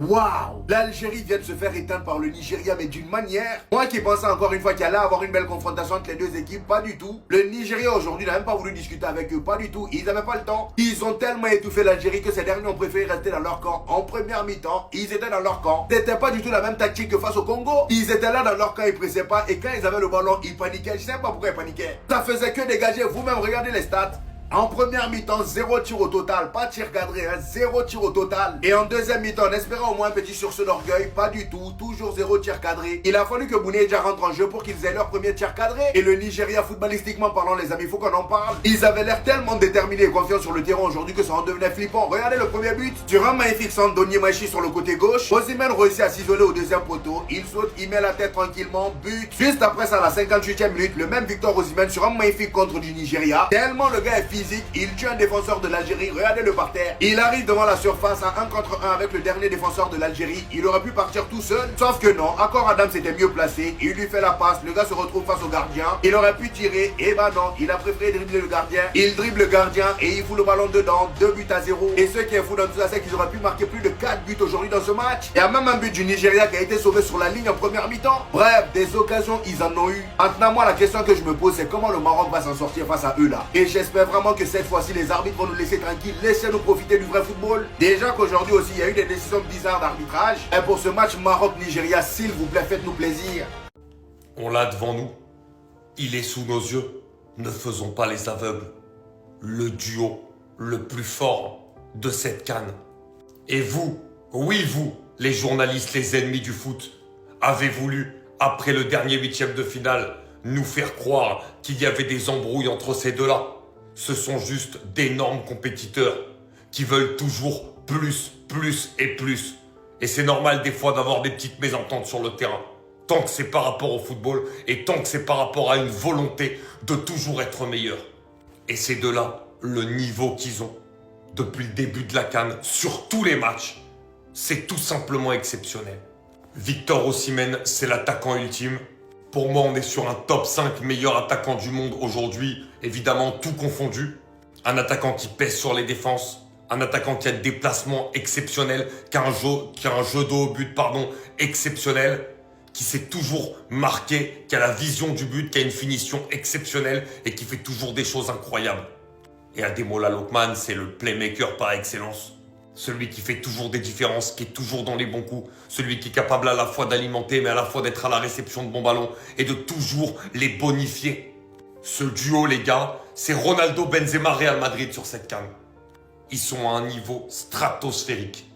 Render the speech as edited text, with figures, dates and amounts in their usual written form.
Waouh! L'Algérie vient de se faire éteindre par le Nigeria, mais d'une manière. Moi qui pensais encore une fois qu'il allait avoir une belle confrontation entre les deux équipes, pas du tout. Le Nigeria aujourd'hui n'a même pas voulu discuter avec eux, pas du tout. Ils n'avaient pas le temps. Ils ont tellement étouffé l'Algérie que ces derniers ont préféré rester dans leur camp. En première mi-temps, ils étaient dans leur camp. C'était pas du tout la même tactique que face au Congo. Ils étaient là dans leur camp, ils pressaient pas. Et quand ils avaient le ballon, ils paniquaient. Je sais pas pourquoi ils paniquaient. Ça faisait que dégager. Vous-même, regardez les stats. En première mi-temps, 0 tir au total. Pas tir cadré, 0 tir au total. Et en deuxième mi-temps, en espérant au moins un petit sursaut d'orgueil, pas du tout. Toujours 0 tir cadré. Il a fallu que Bounedjah rentre en jeu pour qu'ils aient leur premier tir cadré. Et le Nigeria, footballistiquement parlant, les amis, il faut qu'on en parle. Ils avaient l'air tellement déterminés et confiants sur le terrain aujourd'hui que ça en devenait flippant. Regardez le premier but. Sur un magnifique centre d'Onyemaechi sur le côté gauche, Osimhen réussit à s'isoler au deuxième poteau. Il saute, il met la tête tranquillement. But. Juste après ça, à la 58e minute, le même Victor Osimhen sur un magnifique contre du Nigeria. Tellement le gars est physique, il tue un défenseur de l'Algérie, regardez-le par terre. Il arrive devant la surface à 1 contre 1 avec le dernier défenseur de l'Algérie. Il aurait pu partir tout seul, sauf que non, encore Adam s'était mieux placé. Il lui fait la passe, le gars se retrouve face au gardien. Il aurait pu tirer, et bah non, il a préféré dribbler le gardien. Il dribble le gardien et il fout le ballon dedans, 2 buts à 0. Et ce qui est fou dans tout ça, c'est qu'ils auraient pu marquer plus de 4 buts aujourd'hui dans ce match. Il y a même un but du Nigeria qui a été sauvé sur la ligne en première mi-temps. Bref, des occasions, ils en ont eu. Maintenant, moi, la question que je me pose, c'est comment le Maroc va s'en sortir face à eux là. Et j'espère vraiment que cette fois-ci, les arbitres vont nous laisser tranquilles, laissez-nous profiter du vrai football. Déjà qu'aujourd'hui aussi, il y a eu des décisions bizarres d'arbitrage. Et pour ce match Maroc-Nigeria, s'il vous plaît, faites-nous plaisir. On l'a devant nous. Il est sous nos yeux. Ne faisons pas les aveugles. Le duo le plus fort de cette CAN. Et vous, oui vous, les journalistes, les ennemis du foot, avez voulu, après le dernier 8e de finale, nous faire croire qu'il y avait des embrouilles entre ces deux-là. Ce sont juste d'énormes compétiteurs qui veulent toujours plus, plus et plus. Et c'est normal des fois d'avoir des petites mésententes sur le terrain. Tant que c'est par rapport au football et tant que c'est par rapport à une volonté de toujours être meilleur. Et ces deux-là, le niveau qu'ils ont depuis le début de la CAN sur tous les matchs, c'est tout simplement exceptionnel. Victor Osimhen, c'est l'attaquant ultime. Pour moi, on est sur un top 5 meilleur attaquant du monde aujourd'hui, évidemment tout confondu. Un attaquant qui pèse sur les défenses, un attaquant qui a des déplacements exceptionnels, qui a un jeu de haut but, exceptionnel, qui sait toujours marquer, qui a la vision du but, qui a une finition exceptionnelle et qui fait toujours des choses incroyables. Et Ademola Lookman, c'est le playmaker par excellence. Celui qui fait toujours des différences, qui est toujours dans les bons coups. Celui qui est capable à la fois d'alimenter, mais à la fois d'être à la réception de bons ballons et de toujours les bonifier. Ce duo, les gars, c'est Ronaldo, Benzema, Real Madrid sur cette CAN. Ils sont à un niveau stratosphérique.